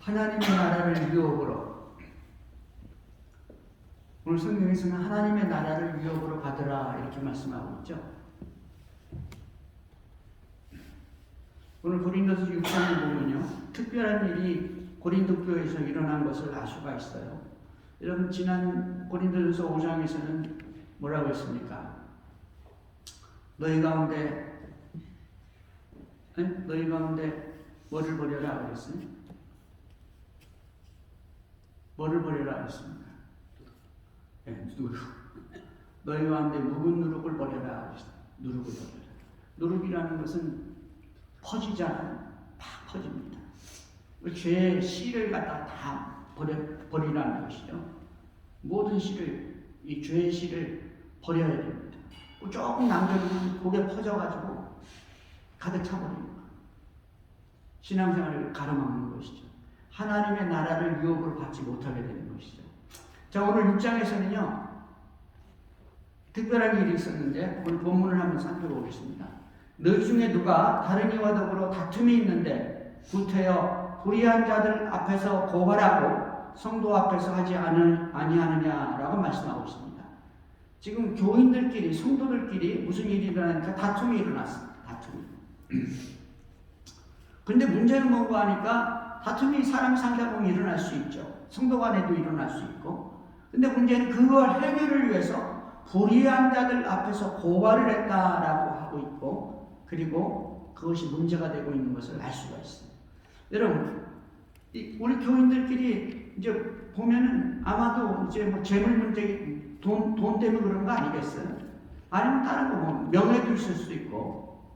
하나님의 나라를 유업으로, 오늘 성경에서는 하나님의 나라를 유업으로 받으라 이렇게 말씀하고 있죠. 오늘 고린도서 6장을 보면요, 특별한 일이 고린도 교회에서 일어난 것을 알 수가 있어요. 여러분, 지난 고린도전서 5장에서는 뭐라고 했습니까? 너희 가운데 뭐를 버려라 그랬어요? 뭐를 버려라 그랬습니까? 누룩. 너희 가운데 묵은 누룩을 버려라 그랬어요. 누룩을 버려라. 누룩이라는 것은 퍼지잖아요. 팍 퍼집니다. 죄의 씨를 갖다 다 버리라는 것이죠. 모든 씨를, 이 죄의 씨를 버려야 됩니다. 조금 남겨두면 그게 퍼져가지고 가득 차버리는 거예요. 신앙생활을 가로막는 것이죠. 하나님의 나라를 유업으로 받지 못하게 되는 것이죠. 자, 오늘 6장에서는요, 특별한 일이 있었는데 오늘 본문을 한번 살펴보겠습니다. 너희 중에 누가 다른 이와 더불어 다툼이 있는데 구태여 불의한 자들 앞에서 고발하고 성도 앞에서 하지 아니하느냐라고 말씀하고 있습니다. 지금 교인들끼리, 성도들끼리 무슨 일이 일어나니까 다툼이 일어났습니다. 다툼이. 근데 문제는 뭔가 하니까 다툼이 사람 살다 보면 일어날 수 있죠. 성도 간에도 일어날 수 있고. 근데 문제는 그걸 해결을 위해서 불의한 자들 앞에서 고발을 했다라고 하고 있고, 그리고 그것이 문제가 되고 있는 것을 알 수가 있어요. 여러분, 우리 교인들끼리 이제 보면은 아마도 이제 뭐 재물 문제, 돈 때문에 그런 거 아니겠어요? 아니면 다른 거 뭐 명예도 있을 수도 있고,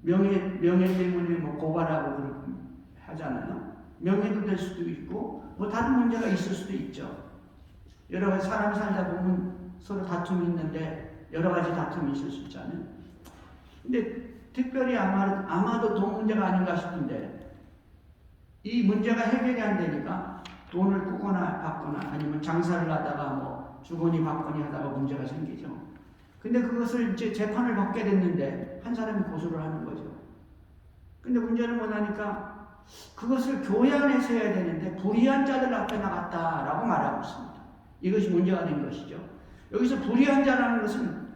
명예 때문에 뭐 고발하고 그렇게 하잖아요. 명예도 될 수도 있고, 뭐 다른 문제가 있을 수도 있죠. 여러 가지 사람 살다 보면 서로 다툼이 있는데 여러 가지 다툼이 있을 수 있잖아요. 근데 특별히 아마도 돈 문제가 아닌가 싶은데, 이 문제가 해결이 안 되니까 돈을 꾸거나 받거나 아니면 장사를 하다가 뭐 주거니 받거니 하다가 문제가 생기죠. 근데 그것을 이제 재판을 받게 됐는데 한 사람이 고소를 하는 거죠. 근데 문제는 뭐냐니까 그것을 교회 안에서 해야 되는데 불의한 자들 앞에 나갔다라고 말하고 있습니다. 이것이 문제가 된 것이죠. 여기서 불의한 자라는 것은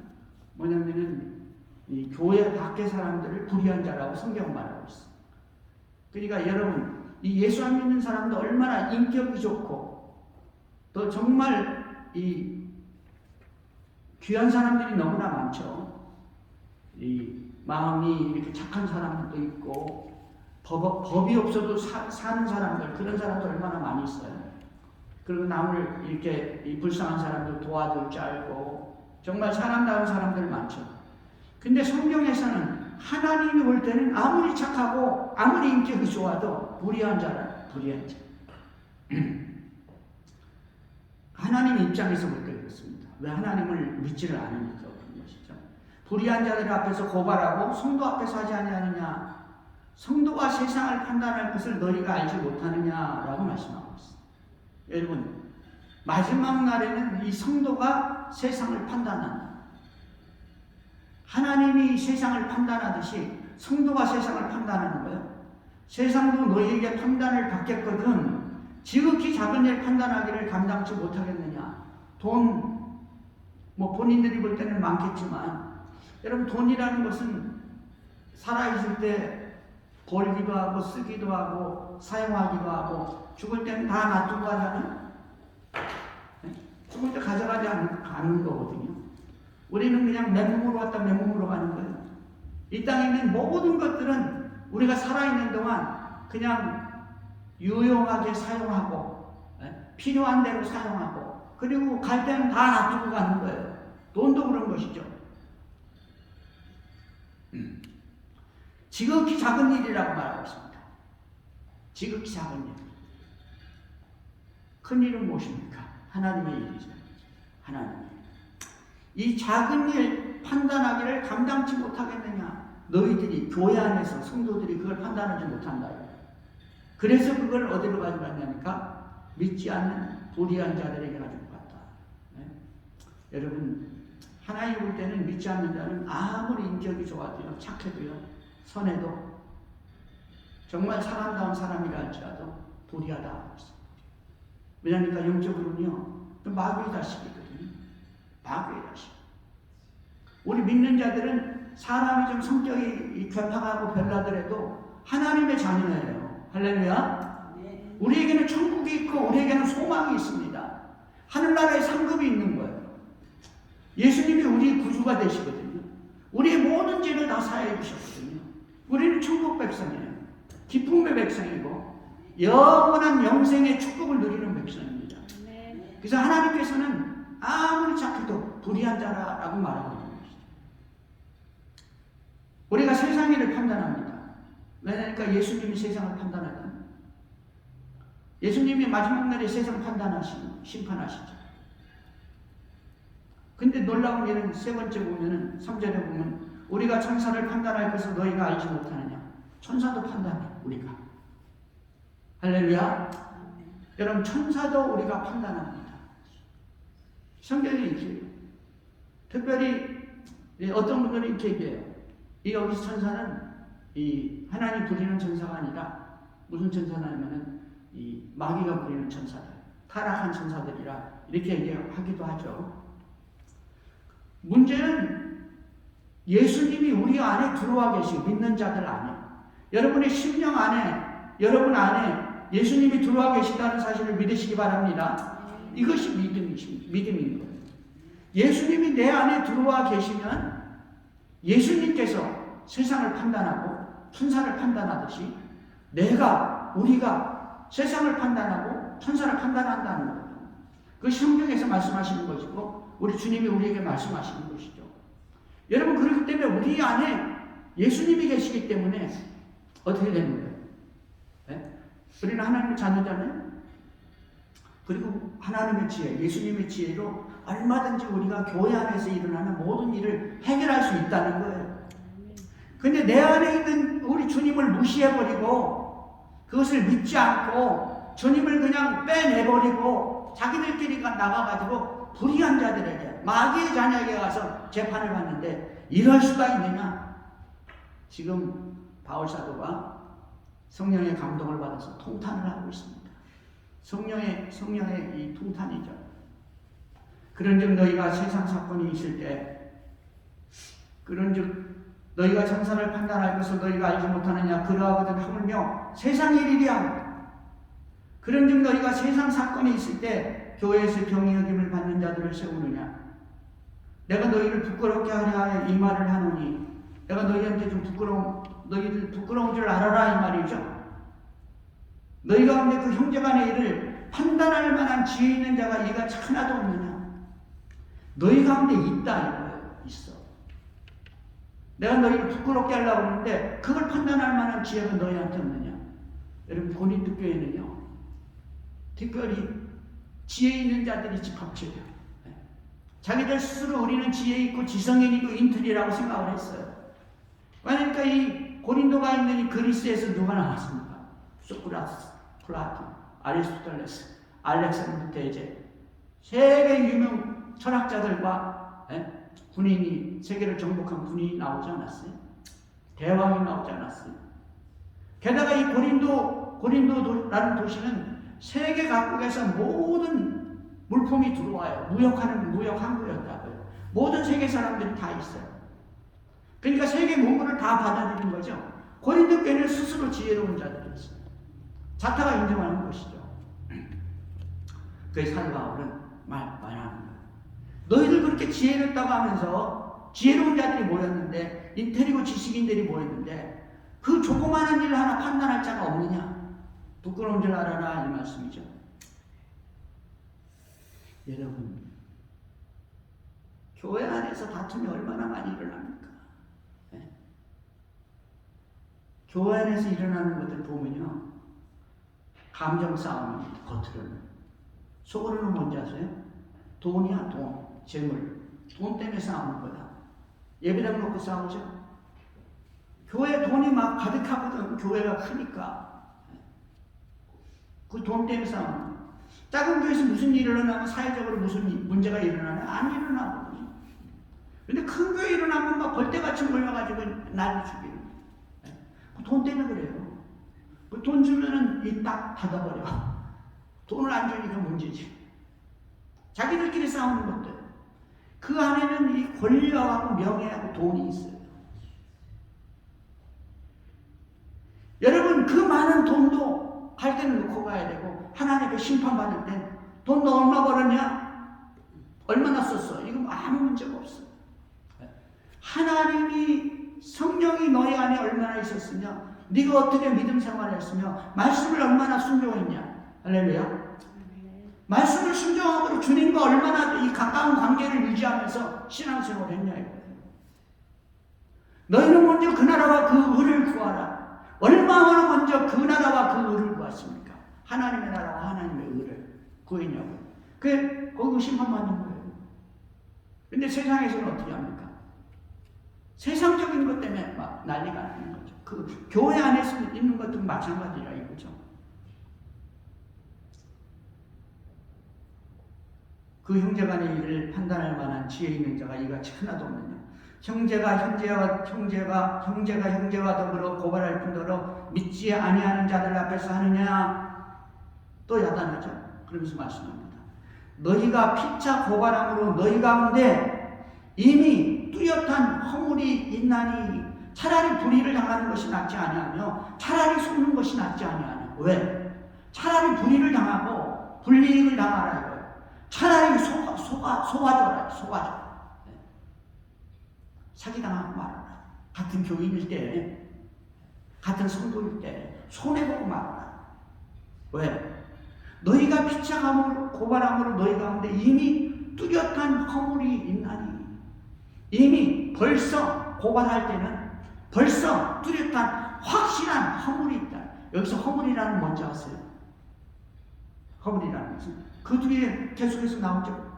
뭐냐면은 이 교회 밖의 사람들을 불의한 자라고 성경은 말하고 있습니다. 그러니까 여러분, 이 예수 안 믿는 사람도 얼마나 인격이 좋고 또 정말 이 귀한 사람들이 너무나 많죠. 이 마음이 이렇게 착한 사람들도 있고 법이 없어도 사는 사람들, 그런 사람들 얼마나 많이 있어요. 그리고 남을 이렇게 이 불쌍한 사람들 도와줄 줄 알고 정말 사람다운 사람들 많죠. 근데 성경에서는 하나님이 볼 때는 아무리 착하고 아무리 인격이 좋아도 불의한 자라, 불의한 자. 하나님 입장에서 볼 때 그렇습니다. 왜 하나님을 믿지를 않으니까 그런 것이죠. 불의한 자들 앞에서 고발하고 성도 앞에서 하지 아니하느냐. 성도가 세상을 판단할 것을 너희가 알지 못하느냐라고 말씀하고 있습니다. 여러분, 마지막 날에는 이 성도가 세상을 판단한다. 하나님이 세상을 판단하듯이 성도가 세상을 판단하는 거예요. 세상도 너희에게 판단을 받겠거든 지극히 작은 일 판단하기를 감당치 못하겠느냐. 돈, 뭐 본인들이 볼 때는 많겠지만 여러분, 돈이라는 것은 살아있을 때 벌기도 하고 쓰기도 하고 사용하기도 하고 죽을 때는 다 놔두고 가잖아요. 죽을 때 가져가지 않는 거거든요. 우리는 그냥 맨몸으로 왔다 맨몸으로 가는 거예요. 이 땅에 있는 모든 것들은 우리가 살아있는 동안 그냥 유용하게 사용하고 필요한 대로 사용하고 그리고 갈 때는 다 놔두고 가는 거예요. 돈도 그런 것이죠. 지극히 작은 일이라고 말하고 있습니다. 지극히 작은 일. 큰 일은 무엇입니까? 하나님의 일이죠. 하나님. 이 작은 일 판단하기를 감당치 못하겠느냐. 너희들이 교회 안에서 성도들이 그걸 판단하지 못한다. 그래서 그걸 어디로 가져갔냐니까 믿지 않는 불의한 자들에게 가지고 갔다. 네? 여러분, 하나님 볼 때는 믿지 않는 자는 아무리 인격이 좋아도요, 착해도요, 선해도 정말 사람다운 사람이라 할지라도 불의하다 하고 있습니다. 왜냐니까 영적으로는요, 마귀의 자식이거든요. 마귀의 자식. 우리 믿는 자들은 사람이 좀 성격이 괴팍하고 별나더라도 하나님의 자녀예요. 할렐루야. 우리에게는 천국이 있고 우리에게는 소망이 있습니다. 하늘나라의 상급이 있는 거예요. 예수님이 우리의 구주가 되시거든요. 우리의 모든 죄를 다 사해 주셨거든요. 우리는 천국 백성이에요. 기쁨의 백성이고 영원한 영생의 축복을 누리는 백성입니다. 그래서 하나님께서는 아무리 착해도 불의한 자라고 말하고 있는 것이죠. 우리가 세상 일을 판단합니다. 왜냐니까 예수님이 세상을 판단하잖아요. 예수님이 마지막 날에 세상 심판하시죠. 근데 놀라운 일은 세 번째 보면은 3절에 보면 우리가 천사를 판단할 것을 너희가 알지 못하느냐. 천사도 판단해 우리가. 할렐루야. 여러분 천사도 우리가 판단합니다. 성경이 이렇게 해요. 특별히 어떤 분들은 이렇게 얘기해요. 이 여기 천사는 이 하나님 부리는 천사가 아니라 무슨 천사냐면은 이 마귀가 부리는 천사들, 타락한 천사들이라 이렇게 얘기하기도 하죠. 문제는 예수님이 우리 안에 들어와 계시고 믿는 자들 안에 여러분의 심령 안에 여러분 안에 예수님이 들어와 계신다는 사실을 믿으시기 바랍니다. 이것이 믿음인 거예요. 예수님이 내 안에 들어와 계시면 예수님께서 세상을 판단하고 천사를 판단하듯이 우리가 세상을 판단하고 천사를 판단한다는 거예요. 그 성경에서 말씀하시는 것이고 우리 주님이 우리에게 말씀하시는 것이죠. 여러분 그렇기 때문에 우리 안에 예수님이 계시기 때문에 어떻게 되는 거예요? 네? 우리는 하나님의 자녀잖아요. 그리고 하나님의 지혜, 예수님의 지혜로 얼마든지 우리가 교회 안에서 일어나는 모든 일을 해결할 수 있다는 거예요. 근데 내 안에 있는 우리 주님을 무시해버리고 그것을 믿지 않고 주님을 그냥 빼내버리고 자기들끼리 나가가지고 불의한 자들에게 마귀의 자녀에게 가서 재판을 받는데 이럴 수가 있느냐? 지금 바울사도가 성령의 감동을 받아서 통탄을 하고 있습니다. 성령의 이 통탄이죠. 그런즉 너희가 세상 사건이 있을 때 그런즉 너희가 천사를 판단할 것을 너희가 알지 못하느냐? 그러하거든 하물며 세상 일이랴. 그런즉 너희가 세상 사건이 있을 때 교회에서 경히 여김을 받는 자들을 세우느냐? 내가 너희를 부끄럽게 하려 하여 이 말을 하노니 내가 너희한테 좀 너희들 부끄러운 줄 알아라 이 말이죠. 너희 가운데 그 형제간의 일을 판단할 만한 지혜 있는 자가 이가 하나도 없느냐? 너희 가운데 있다 이거예요. 있어. 내가 너희를 부끄럽게 하려고 하는데 그걸 판단할 만한 지혜가 너희한테 없느냐? 여러분 고린도 교회는요. 특별히 지혜 있는 자들이 집합체예요. 자기들 스스로 우리는 지혜 있고 지성인이고 인텔이라고 생각을 했어요. 그러니까 이 고린도가 있는 이 그리스에서 누가 나왔습니까? 소크라테스, 플라톤, 아리스토텔레스, 알렉산더 대제 세계 유명 철학자들과 군인이 세계를 정복한 군인이 나오지 않았어요? 대왕이 나오지 않았어요? 게다가 이 고린도라는 도시는 세계 각국에서 모든 물품이 들어와요. 무역 항구였다고요. 모든 세계 사람들이 다 있어요. 그러니까 세계 문물을 다 받아들인 거죠. 고린도 교회는 스스로 지혜로운 자들이었어요. 자타가 인정하는 것이죠. 그래서 사도 바울은 말하는 거예요. 너희들 그렇게 지혜롭다고 하면서 지혜로운 자들이 모였는데 인텔이고 지식인들이 모였는데 그 조그마한 일 하나 판단할 자가 없느냐? 부끄러운 줄 알아라 이 말씀이죠. 여러분 교회 안에서 다툼이 얼마나 많이 일어납니까? 네? 교회 안에서 일어나는 것들 보면요 감정 싸움입니다. 겉으로는 속으로는 뭔지 아세요? 돈이야 돈, 재물, 돈 때문에 싸우는 거다. 예배당 놓고 싸우죠. 교회에 돈이 막 가득하거든. 교회가 크니까 그 돈 때문에 싸우는 거야. 작은 교회에서 무슨 일이 일어나면 사회적으로 무슨 문제가 일어나냐? 안 일어나거든요. 근데 큰 교회에 일어나면 막 벌떼같이 몰려가지고 난리 치기는. 그 돈 때문에 그래요. 돈 주면은 이 딱 닫아버려. 돈을 안 주니까 문제지. 자기들끼리 싸우는 것들. 그 안에는 이 권력하고 명예하고 돈이 있어요. 여러분, 그 많은 돈도 갈 때는 놓고 가야 되고, 하나님께 심판받을 때 돈 너 얼마 벌었냐? 얼마나 썼어? 이거 아무 문제가 없어. 하나님이 성령이 너희 안에 얼마나 있었으며, 네가 어떻게 믿음 생활했으며, 말씀을 얼마나 순종했냐? 할렐루야. 말씀을 순종함으로 주님과 얼마나 이 가까운 관계를 유지하면서 신앙생활을 했냐 이거예요. 너희는 먼저 그 나라와 그 의를 구하라. 얼마나 먼저 그 나라와 그 의를 구했습니까? 하나님의 나라와 하나님의 의를 구했냐고. 그게 거기서 심판받는 거예요. 근데 세상에서는 어떻게 합니까? 세상적인 것 때문에 막 난리가 나는 거죠. 그 교회 안에서 있는 것도 마찬가지라 이거죠. 그 형제간의 일을 판단할 만한 지혜 있는 자가 이같이 하나도 없느냐. 형제가 형제와 더불어 고발할 뿐더러 믿지 아니하는 자들 앞에서 하느냐. 또 야단하죠. 그러면서 말씀합니다. 너희가 피차 고발함으로 너희 가운데 이미 뚜렷한 허물이 있나니 차라리 불의를 당하는 것이 낫지 아니하며 차라리 속는 것이 낫지 아니하냐. 왜? 차라리 불의를 당하고 불이익을 당하라 이거예요. 차라리 속아줘라. 사기당하고 말아라. 같은 교인일 때, 같은 성도일 때 손해보고 말아라. 왜? 너희가 피차감을 고발함으로 너희 가운데 이미 뚜렷한 허물이 있나니. 이미 벌써 고발할 때는 벌써 뚜렷한 확실한 허물이 있다. 여기서 허물이라는 뭔지 아세요? 허물이라는 것은 그 뒤에 계속해서 나오죠.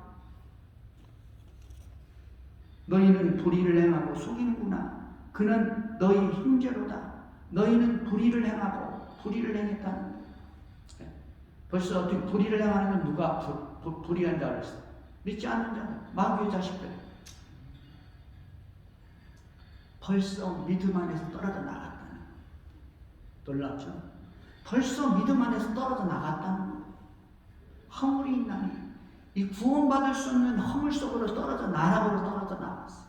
너희는 불의를 행하고 속이는구나. 그는 너희 형제로다. 너희는 불의를 행하고 불의를 행했다는 거예요. 벌써 어떻게 불의를 행하는 건 누가 불의한 자를 했어? 믿지 않는 자들, 마귀의 자식들. 벌써 믿음 안에서 떨어져 나갔다는 거예요. 놀랍죠? 벌써 믿음 안에서 떨어져 나갔다는 거예요. 허물이 있나니 이 구원받을 수 없는 허물 속으로 떨어져 나락으로 떨어져 나갔어.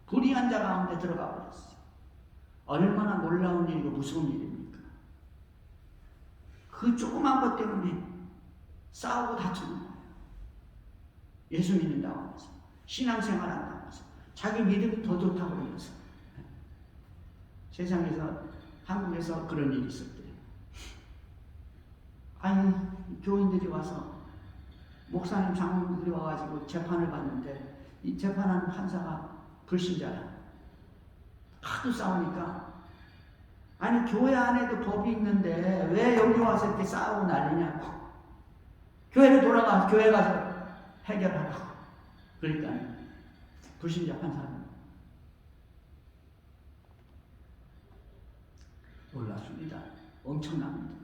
불의한 자 가운데 들어가 버렸어. 얼마나 놀라운 일이고 무서운 일입니까? 그 조그만 것 때문에 싸우고 다투는 거예요. 예수 믿는다고 하면서 신앙생활 한다고 하면서 자기 믿음이 더 좋다고 그러면서. 세상에서 한국에서 그런 일이 있었대요. 아니 교인들이 와서 목사님 장로들이 와가지고 재판을 받는데 이 재판하는 판사가 불신자야. 하도 싸우니까 아니 교회 안에도 법이 있는데 왜 여기 와서 이렇게 싸우고 난리냐고. 교회로 돌아가서 교회 가서 해결하라고. 그러니까 불신자 판사는 놀랍습니다. 엄청납니다.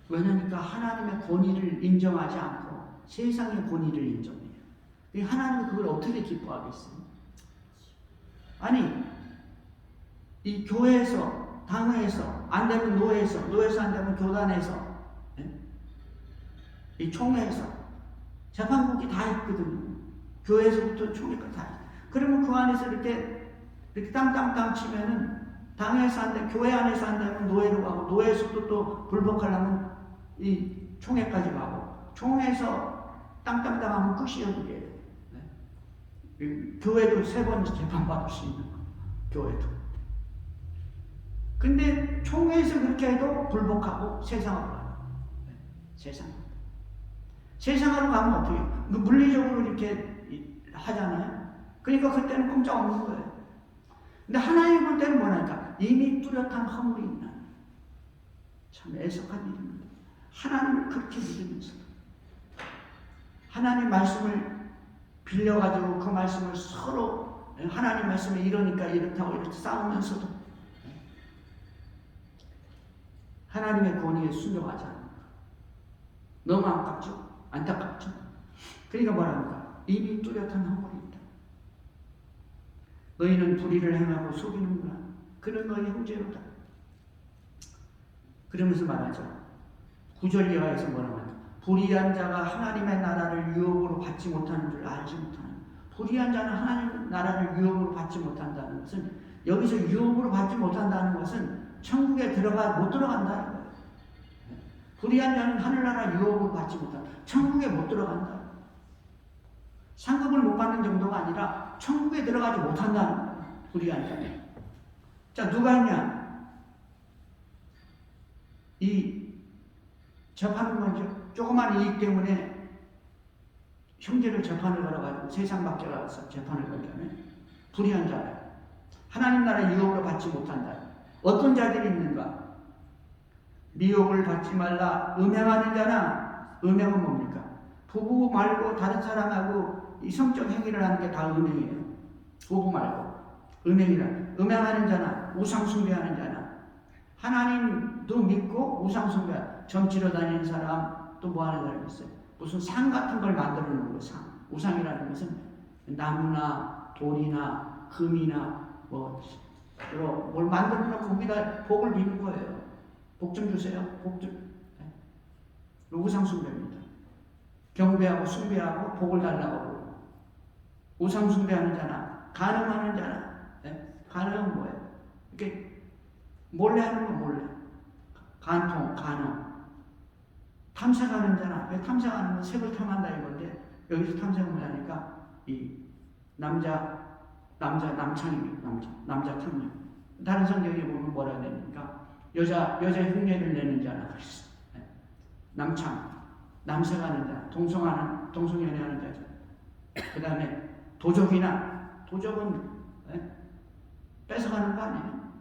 왜냐니까 하나님의 권위를 인정하지 않고 세상의 권위를 인정해요. 하나님은 그걸 어떻게 기뻐하겠어요? 아니 이 교회에서, 당회에서, 안 되면 노회에서 안 되면 교단에서, 이 총회에서 재판국이 다 있거든요. 교회에서부터 총회까지 다 있어요. 그러면 그 안에서 이렇게 땅땅땅 치면은 당에서 안 돼, 교회 안에서 안 되면 노회로 가고, 노회에서도 또 불복하려면 이 총회까지 가고, 총회에서 땅땅땅 하면 끝이에요, 그게. 네. 교회도 3번 재판받을 수 있는 거, 교회도. 근데 총회에서 그렇게 해도 불복하고 세상으로 가요. 네. 세상으로 가면 어떻게 해요? 물리적으로 이렇게 하잖아요. 그러니까 그때는 꼼짝 없는 거예요. 근데 하나님 볼 때는 뭐냐니까 이미 뚜렷한 허물이 있나. 참 애석한 일입니다. 하나님을 그렇게 믿으면서도 하나님 말씀을 빌려가지고 그 말씀을 서로 하나님 말씀에 이러니까 이렇다고 이렇게 싸우면서도 하나님의 권위에 순종하지 않는 거. 너무 안타깝죠? 안타깝죠? 그러니까 뭐랍니까? 이미 뚜렷한 허물이 있다. 너희는 불의를 행하고 속이는구나. 그는 너희 형제로다. 그러면서 말하죠. 9절 이하에서 뭐라고 하죠? 불의한 자가 하나님의 나라를 유업으로 받지 못하는 줄 알지 못하는. 불의한 자는 하나님 나라를 유업으로 받지 못한다는 것은, 여기서 유업으로 받지 못한다는 것은 천국에 못 들어간다는 거예요. 불의한 자는 하늘나라 유업으로 받지 못한다. 천국에 못 들어간다. 상급을 못 받는 정도가 아니라 천국에 들어가지 못한다는 거예요. 불의한 자는. 자, 누가 있냐? 이 접하는 거죠. 조그만 이익 때문에 형제를 재판을 걸어가지고 세상 밖에 나가서 재판을 걸자면 불의한 자다. 하나님 나라 유업으로 받지 못한다. 어떤 자들이 있는가? 미혹을 받지 말라. 음행하는 자나, 음행은 뭡니까? 부부 말고 다른 사람하고 이 성적 행위를 하는 게 다 음행이에요. 부부 말고 음행이라. 음행하는 자나, 우상 숭배하는 자나, 하나님도 믿고 우상 숭배, 점치러 다니는 사람, 또 뭐 하는 사람이 있어요? 무슨 상 같은 걸 만들어 놓은 거, 상. 우상이라는 것은 나무나 돌이나 금이나 뭘 만들어 놓고 거기다 복을 비는 거예요. 복 좀 주세요. 복 좀. 우상 숭배입니다. 경배하고 숭배하고 복을 달라고 그러고. 우상 숭배하는 자나, 간음하는 자나, 간음은 뭐예요? 이렇게 몰래 하는 건 몰래. 간음. 탐색하는 자나, 탐색하는 건 색을 탐한다 이건데, 여기서 탐색을 하니까 이 남창입니다. 남자 탐욕. 다른 성경에 보면 뭐라 되니까 여자 흉내를 내는 자나 그랬어. 남색하는 자, 동성연애하는 자죠. 그 다음에 도적은 뺏어가는 거 아니에요?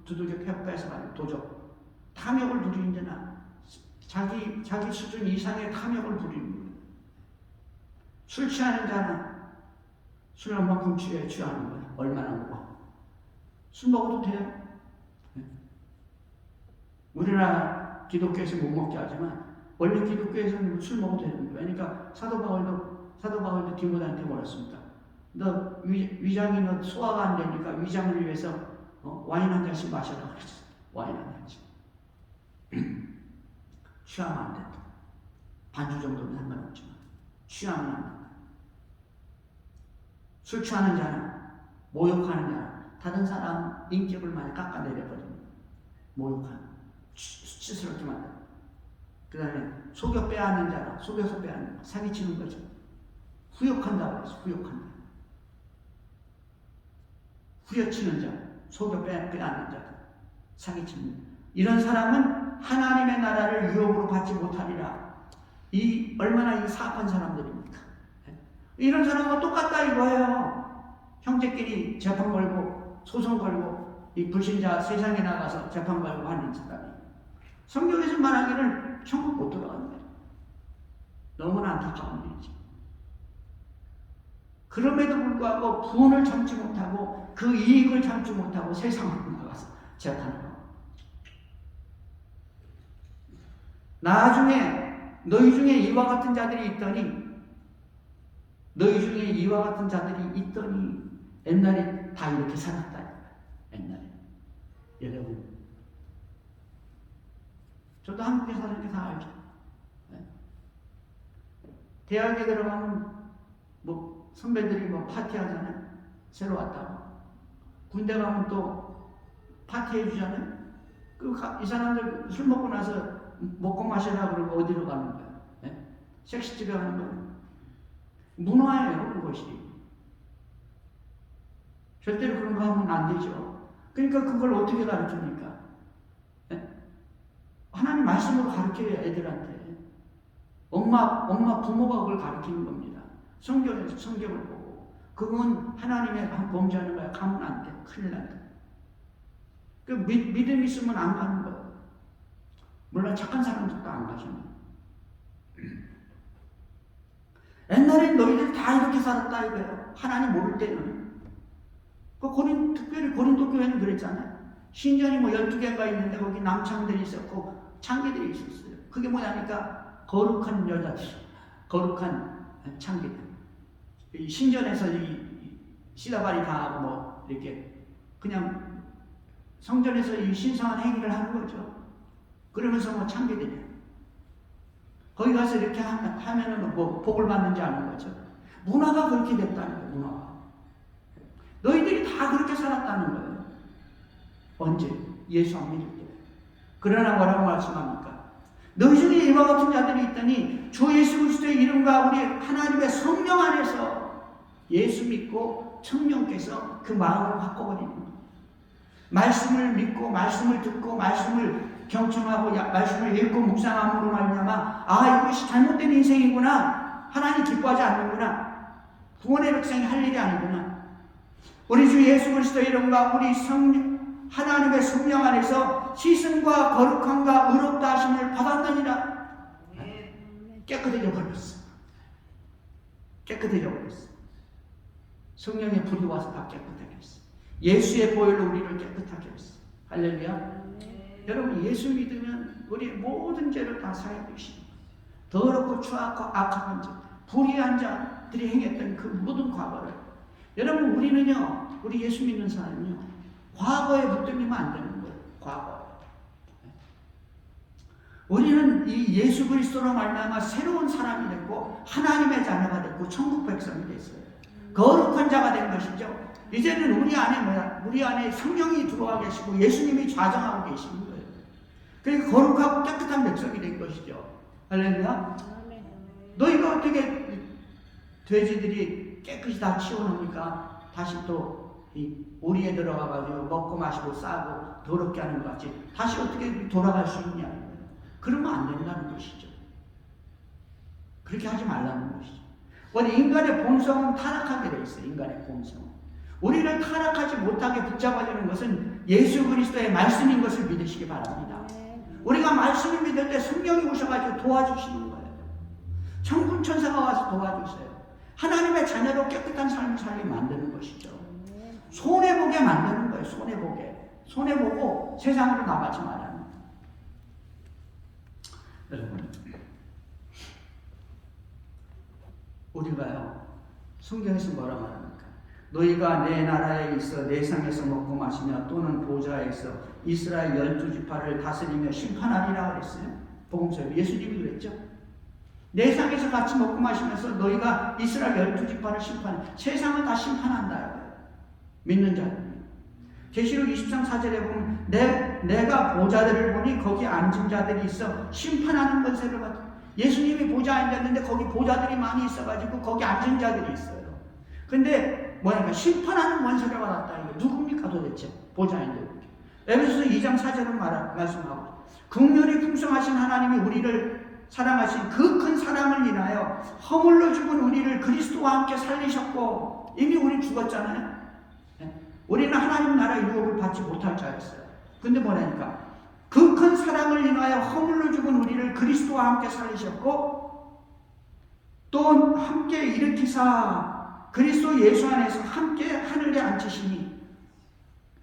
두들겨 뺏어가는 도적. 탐욕을 부리는 자나 자기 수준 이상의 탐욕을 부리는 거예요. 술 취하는 자는 술 얼마큼 취하는 거예요. 얼마나 먹어. 술 먹어도 돼요. 우리나라 기독교에서 못 먹게 하지만 원래 기독교에서는 술 먹어도 되는 거예요. 그러니까 사도 바울도 디모데한테 뭐랬습니까? 너 위장이 너 소화가 안 되니까 위장을 위해서 와인 한 잔씩 마셔라 그랬어. 와인 한 잔씩. 취하면 안 된다. 반주 정도는 상관없지만 취하면 안 된다. 술 취하는 자는, 모욕하는 자는 다른 사람 인격을 많이 깎아내려버립니다. 모욕하는, 수치스럽게 만든다. 그 다음에 속여 빼앗는 자는, 속여서 빼앗는 자, 사기치는 거죠. 후욕한다고 해서 후욕한다. 후려치는 자, 속여 빼앗는 자, 사기치는 자. 이런 사람은 하나님의 나라를 유업으로 받지 못하리라. 얼마나 이 사악한 사람들입니까? 이런 사람과 똑같다 이거예요. 형제끼리 재판 걸고 소송 걸고 이 불신자 세상에 나가서 재판 걸고 하는 사람이 성경에서 말하기를 천국 못 들어간다. 너무나 안타까운 일이지. 그럼에도 불구하고 부원을 참지 못하고 그 이익을 참지 못하고 세상으로 나가서 재판을 하고, 나중에 너희 중에 이와 같은 자들이 있더니 옛날에 다 이렇게 살았다. 옛날에. 여러분, 저도 한국에 사는 게 다 알죠. 대학에 들어가면 선배들이 파티하잖아요. 새로 왔다고. 군대 가면 또 파티해 주잖아요. 이 사람들 술 먹고 나서 먹고 마시려고 그러고 어디로 가는 거야? 섹시집에 가는 거야? 문화예요, 그것이. 절대로 그런 거 하면 안 되죠. 그러니까 그걸 어떻게 가르칩니까? 하나님 말씀으로 가르쳐요, 애들한테. 엄마, 부모가 그걸 가르치는 겁니다. 성경을 보고. 그건 하나님의 범죄하는 거야. 가면 안 돼. 큰일 난다. 그 믿음 있으면 안 가는 거야. 물론 착한 사람들도 안 가잖아. 옛날엔 너희들 다 이렇게 살았다 이거예요. 하나님 모를 때는. 특별히 고린도 교회는 그랬잖아요. 신전이 12개가 있는데 거기 남창들이 있었고 창기들이 있었어요. 그게 뭐냐니까 거룩한 여자들, 거룩한 창기들. 신전에서 이 시다발이 다 이렇게 그냥 성전에서 이 신성한 행위를 하는 거죠. 그러면서 뭐 참기되냐. 거기 가서 이렇게 하면은 뭐 복을 받는지 아는 거죠. 문화가 그렇게 됐다는 거예요. 문화가. 너희들이 다 그렇게 살았다는 거예요. 언제? 예수 안 믿을 때. 그러나 뭐라고 말씀합니까? 너희 중에 이와 같은 자들이 있더니 주 예수 그리스도의 이름과 우리 하나님의 성령 안에서 예수 믿고 성령께서 그 마음을 바꿔버리는 거예요. 말씀을 믿고 말씀을 듣고 말씀을 경청하고 말씀을 읽고 묵상함으로 말미암아 이것이 잘못된 인생이구나. 하나님 기뻐하지 않는구나. 구원의 백성이 할 일이 아니구나. 우리 주 예수 그리스도의 이름과 우리 하나님의 성령 안에서 시승과 거룩함과 의롭다 하심을 받았느니라. 깨끗해져 버렸어. 깨끗해져 버렸어. 성령의 불이 와서 다 깨끗하게 했어. 예수의 보혈로 우리를 깨끗하게 했어. 할렐루야. 여러분 예수 믿으면 우리 모든 죄를 다 사해 주시고 더럽고 추악하고 악한 자, 불의한 자들이 행했던 그 모든 과거를 여러분 우리는요, 우리 예수 믿는 사람은요, 과거에 붙들리면 안 되는 거예요. 과거. 우리는 이 예수 그리스도로 말미암아 새로운 사람이 됐고 하나님의 자녀가 됐고 천국 백성이 됐어요. 거룩한 자가 된 것이죠. 이제는 우리 안에 성령이 들어와 계시고 예수님이 좌정하고 계시는 거예요. 그러니까 거룩하고 깨끗한 백성이 된 것이죠. 할렐루야. 너희가 어떻게 돼지들이 깨끗이 다 치워놓으니까 다시 또 이 우리에 들어가가지고 먹고 마시고 싸고 더럽게 하는 것 같이 다시 어떻게 돌아갈 수 있냐. 그러면 안 된다는 것이죠. 그렇게 하지 말라는 것이죠. 원래 인간의 본성은 타락하게 돼 있어요. 인간의 본성은. 우리를 타락하지 못하게 붙잡아주는 것은 예수 그리스도의 말씀인 것을 믿으시기 바랍니다. 우리가 말씀을 믿을 때 성령이 오셔가지고 도와주시는 거예요. 천군 천사가 와서 도와주세요. 하나님의 자녀로 깨끗한 삶을 살게 만드는 것이죠. 손해보게 만드는 거예요. 손해보게. 손해보고 세상으로 나가지 말라는 거예요. 여러분, 우리가요, 성경에서 뭐라 말합니까? 너희가 내 나라에 있어 내 상에서 먹고 마시며 또는 보좌에서 이스라엘 12지파를 다스리며 심판하리라 그랬어요. 복음서에 예수님이 그랬죠. 내 상에서 같이 먹고 마시면서 너희가 이스라엘 12지파를 심판해. 세상을 다 심판한다. 믿는 자들. 계시록 23 4절에 보면 내가 보좌들을 보니 거기 앉은 자들이 있어 심판하는 권세를 받아. 예수님이 보좌에 앉았는데 거기 보좌들이 많이 있어가지고 거기 앉은 자들이 있어요. 근데 뭐냐면 심판하는 권세를 받았다. 이거 누굽니까 도대체? 보좌에 앉은 자. 에베소서 2장 4절은 말씀하고 긍휼이 풍성하신 하나님이 우리를 사랑하신 그 큰 사랑을 인하여 허물로 죽은 우리를 그리스도와 함께 살리셨고 이미 우리 죽었잖아요. 우리는 하나님 나라 유업을 받지 못할 자였어요. 근데 뭐라니까 그 큰 사랑을 인하여 허물로 죽은 우리를 그리스도와 함께 살리셨고 또 함께 일으키사 그리스도 예수 안에서 함께 하늘에 앉히시니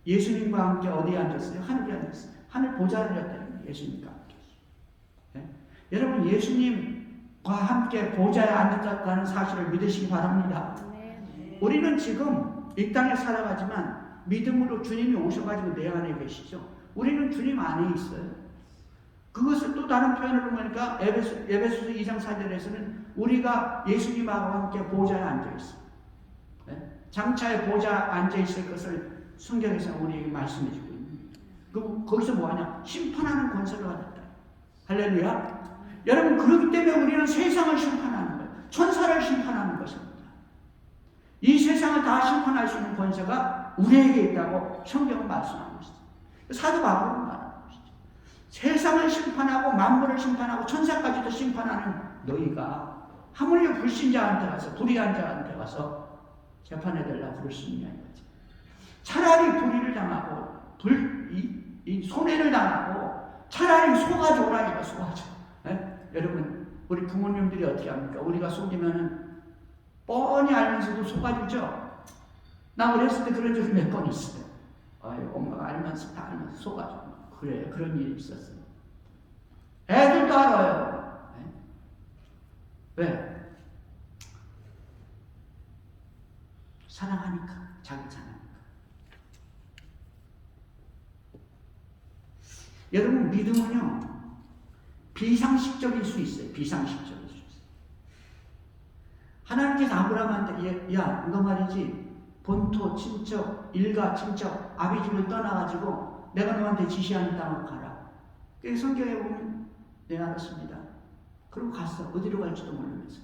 예수님과 함께 어디에 앉았어요? 하늘에 앉았어요. 하늘 보좌를 앉았다는 예수님과 함께. 네? 여러분 예수님과 함께 보좌에 앉았다는 사실을 믿으시기 바랍니다. 우리는 지금 이 땅에 살아가지만 믿음으로 주님이 오셔가지고 내 안에 계시죠. 우리는 주님 안에 있어요. 그것을 또 다른 표현으로 보니까 에베소서 2장 4절에서는 우리가 예수님하고 함께 보좌에 앉아있어요. 네? 장차에 보좌에 앉아있을 것을 성경에서 우리에게 말씀해주고 있는 거기서 뭐하냐? 심판하는 권세를 받았다. 할렐루야. 여러분 그렇기 때문에 우리는 세상을 심판하는 거예요. 천사를 심판하는 것입니다. 이 세상을 다 심판할 수 있는 권세가 우리에게 있다고 성경은 말씀하고 있어요. 사도 바울은 말하는 것이죠. 세상을 심판하고 만물을 심판하고 천사까지도 심판하는 너희가 하물며 불신자한테 가서 불의한 자한테 가서 재판에 대려고 그럴 수 있냐 이거지. 차라리 불의를 당하고 이 손해를 당하고 차라리 속아줘라 이거 속아줘. 네? 여러분 우리 부모님들이 어떻게 합니까? 우리가 속이면은 뻔히 알면서도 속아주죠. 나 어렸을 때 그런 적이 몇 번 있어요. 엄마가 알면서 다 알면서 속아줘. 그래 그런 일이 있었어요. 애들도 알아요. 네? 왜? 사랑하니까. 자기 사랑하니까. 여러분 믿음은요 비상식적일 수 있어요. 비상식적일 수 있어요. 하나님께서 아브라함한테 야, 너 말이지 본토, 친척, 일가, 친척, 아비집을 떠나가지고 내가 너한테 지시하는 땅으로 가라. 그 성경에 보면 네, 알았습니다. 그리고 갔어. 어디로 갈지도 모르면서.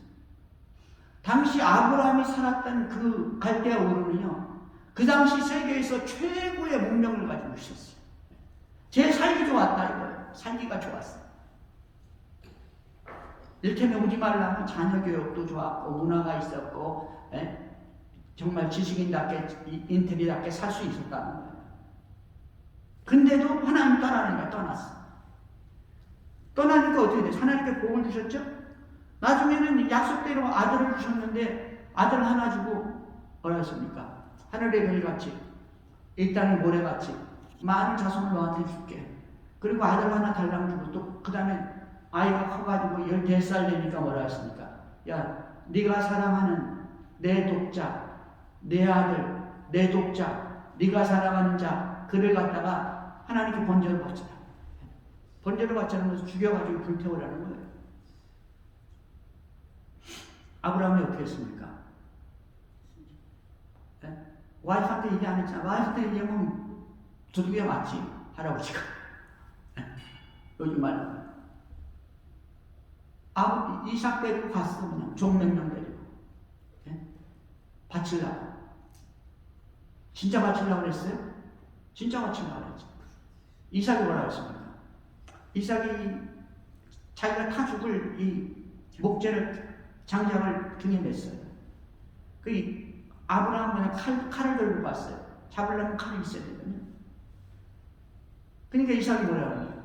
당시 아브라함이 살았던 그 갈대아 우르는요, 그 당시 세계에서 최고의 문명을 가지고 있었어요. 제 살기 좋았다 이거예요. 살기가 좋았어요. 이를테면 우리 말로 하면 자녀 교육도 좋았고 문화가 있었고 정말 지식인답게 인텔리답게 살 수 있었다는 거예요. 근데도 하나님 떠나니까 떠났어. 떠나니까 어떻게 돼? 하나님께 복을 주셨죠? 나중에는 약속대로 아들을 주셨는데 아들 하나 주고 뭐라 했습니까? 하늘의 별같이 이 땅의 모래같이 많은 자손을 너한테 줄게. 그리고 아들 하나 달랑 주고 또 그 다음에 아이가 커가지고 14살 되니까 뭐라 했습니까? 야, 네가 사랑하는 내 독자, 내 아들, 내 독자, 네가 사랑하는 자, 그를 갖다가 하나님께 번제를 바쳐라. 번제를 바치는 것을 죽여가지고 불태우라는 거예요. 아브라함이 어떻게 했습니까? 와이프한테 얘기 안 했잖아. 와이프한테 얘기하면 두둑이가 맞지, 할아버지가. 요즘 말로. 이삭 데리고 갔어, 그냥. 종맹령 데리고. 바치려고. 진짜 바치려고 그랬어요? 진짜 바치려고 그랬죠. 이삭이 뭐라고 했습니까? 이삭이 자기가 타 죽을 이 목재를, 장작을 등에 맸어요. 그 아브라함은 칼을 들고 갔어요. 잡으려면 칼이 있어야 되거든요. 그러니까 이삭이 뭐라고 해요?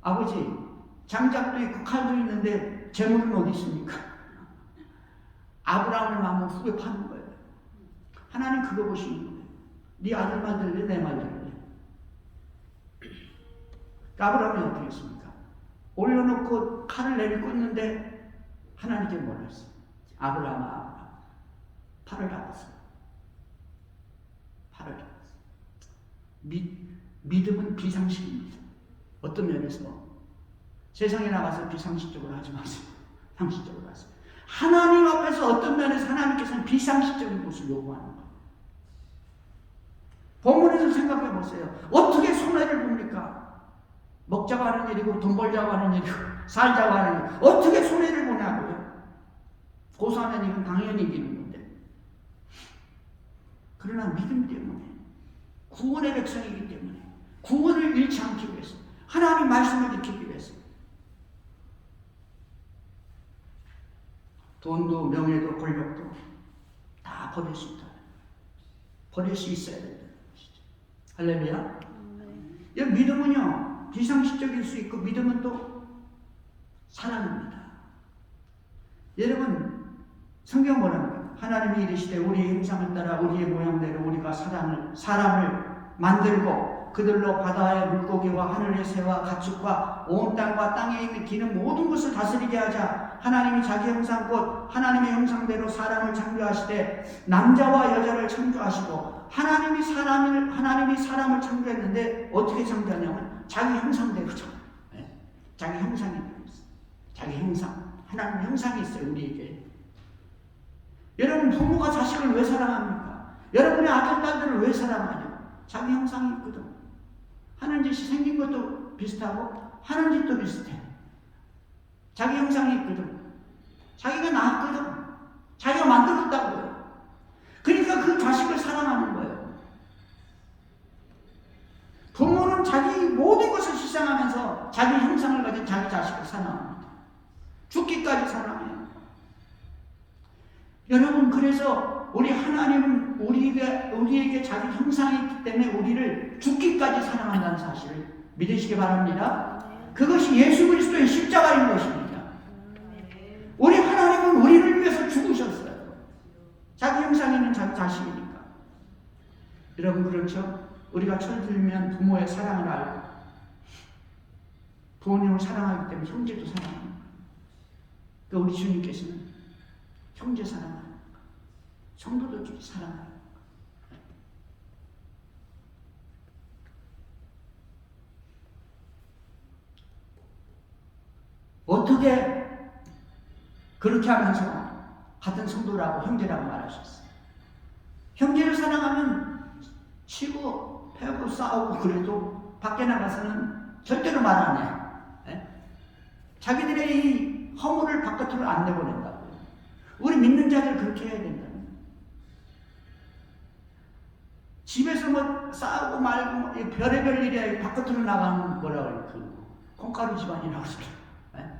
아버지, 장작도 있고 칼도 있는데 재물은 어디 있습니까? 아브라함을 마음을 후에 파는 거예요. 하나님 그거 보시는 거예요. 네 아들만 들래, 내 말 들래? 아브라함이 어떻게 했습니까? 올려놓고 칼을 내리꽂는데 하나님께 뭐라 했어요? 아브라함아, 아브라함, 팔을 잡았어요. 팔을 잡았어요. 믿음은 비상식입니다. 어떤 면에서 세상에 나가서 비상식적으로 하지 마세요. 상식적으로 하세요. 하나님 앞에서 어떤 면에서 하나님께서는 비상식적인 것을 요구하는 거예요. 본문에서 생각해 보세요. 어떻게 손해를 봅니까? 먹자고 하는 일이고 돈 벌자고 하는 일이고 살자고 하는 일. 어떻게 손해를 보냐고요? 고소하는 일은 당연히 이기는 건데. 그러나 믿음 때문에, 구원의 백성이기 때문에, 구원을 잃지 않기 위해서, 하나님 말씀을 지키기 위해서, 돈도 명예도 권력도 다 버릴 수 있다. 버릴 수 있어야 된다. 할렐루야. 이 믿음은요, 비상식적일 수 있고, 믿음은 또 사랑입니다. 여러분, 성경 뭐랍니까? 하나님이 이르시되 우리의 형상을 따라 우리의 모양대로 우리가 사람을 만들고 그들로 바다의 물고기와 하늘의 새와 가축과 온 땅과 땅에 있는 기는 모든 것을 다스리게 하자. 하나님이 자기 형상 곧 하나님의 형상대로 사람을 창조하시되 남자와 여자를 창조하시고 하나님이 사람을 창조했는데 어떻게 창조하냐면 자기 형상대로죠. 자기 형상이 있어요. 자기 형상. 하나님 형상이 있어요, 우리에게. 여러분, 부모가 자식을 왜 사랑합니까? 여러분의 아들, 딸들을 왜 사랑하냐? 자기 형상이 있거든. 하는 짓이 생긴 것도 비슷하고 하는 짓도 비슷해. 자기 형상이 있거든. 자기가 낳았거든. 자기가 만들었다고요. 그러니까 그 자식을 사랑하는 거예요. 부모는 자기 모든 것을 희생하면서 자기 형상을 가진 자기 자식을 사랑합니다. 죽기까지 사랑해요. 여러분, 그래서 우리 하나님은 우리에게 자기 형상이 있기 때문에 우리를 죽기까지 사랑한다는 사실을 믿으시기 바랍니다. 그것이 예수 그리스도의 십자가인 것입니다. 우리 하나님은 우리를 위해서 죽으셨어요. 자기 형상이 있는 자기 자식이니까. 여러분, 그렇죠? 우리가 철들면 부모의 사랑을 알고 부모님을 사랑하기 때문에 형제도 사랑합니다. 그러니까 우리 주님께서는 형제 사랑하는 것, 성도들끼리 사랑하는 것. 어떻게 그렇게 하면서 같은 성도라고 형제라고 말할 수 있어요? 형제를 사랑하면 치고 패고 싸우고 그래도 밖에 나가서는 절대로 말 안 해요. 네? 자기들의 이 허물을 바깥으로 안 내보낸다고요. 우리 믿는 자들 그렇게 해야 된다. 집에서 뭐 싸우고 말고 뭐 별의별 일이 바깥으로 나가는 뭐라 그래요? 그 콩가루 집안이라고 그러죠. 네?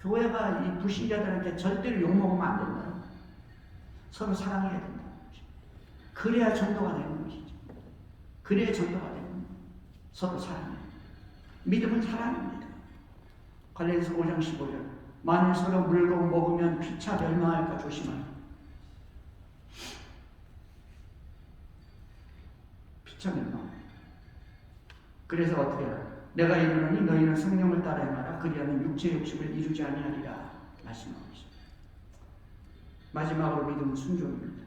교회가 이 불신자들한테 절대로 욕먹으면 안 된다. 서로 사랑해야 된다. 그래야 전도가 되는 것이죠. 그래야 전도가 되는 거예요. 서로 사랑해. 믿음은 사랑입니다. 갈라디아서 5장 15절. 만일 서로 물고 먹으면 피차 멸망할까 조심하라. 피차 멸망. 그래서 어떻게 하라? 내가 이르노니 너희는 성령을 따라 행하라. 그리하면 육체의 욕심을 이루지 아니하리라. 말씀하고 있습니다. 마지막으로 믿음은 순종입니다.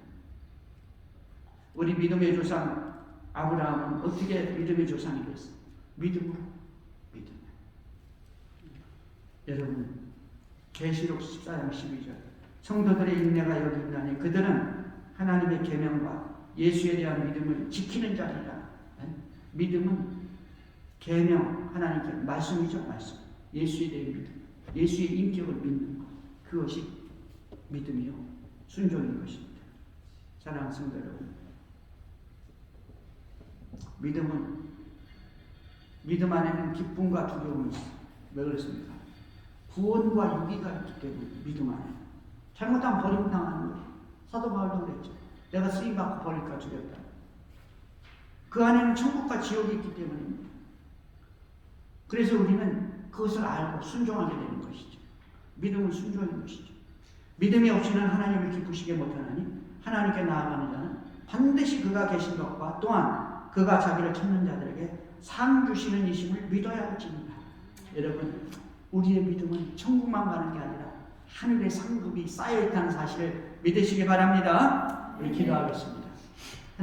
우리 믿음의 조상 아브라함은 어떻게 믿음의 조상이 됐어요? 믿음으로. 믿음. 여러분 계시록 14장 12절 성도들의 인내가 여기 있나니 그들은 하나님의 계명과 예수에 대한 믿음을 지키는 자리라. 믿음은 계명, 하나님께 말씀이죠. 말씀. 예수에 대한 믿음, 예수의 인격을 믿는 것, 그것이 믿음이요 순종인 것입니다. 사랑하는 성도 여러분, 믿음 안에는 기쁨과 두려움이 있어요. 왜 그렇습니까? 구원과 유기가 있기 때문에 믿음 안에 잘못하면 버림당하는 거예요. 사도 바울도 그랬죠. 내가 쓰임받고 버릴까 두렵다. 그 안에는 천국과 지옥이 있기 때문입니다. 그래서 우리는 그것을 알고 순종하게 되는 것이죠. 믿음은 순종인 것이죠. 믿음이 없이는 하나님을 기쁘시게 못하나니 하나님께 나아가는 자는 반드시 그가 계신 것과 또한 그가 자기를 찾는 자들에게 상 주시는 이심을 믿어야 할지니라. 여러분, 우리의 믿음은 천국만 가는 게 아니라 하늘의 상급이 쌓여있다는 사실을 믿으시기 바랍니다. 우리 기도하겠습니다.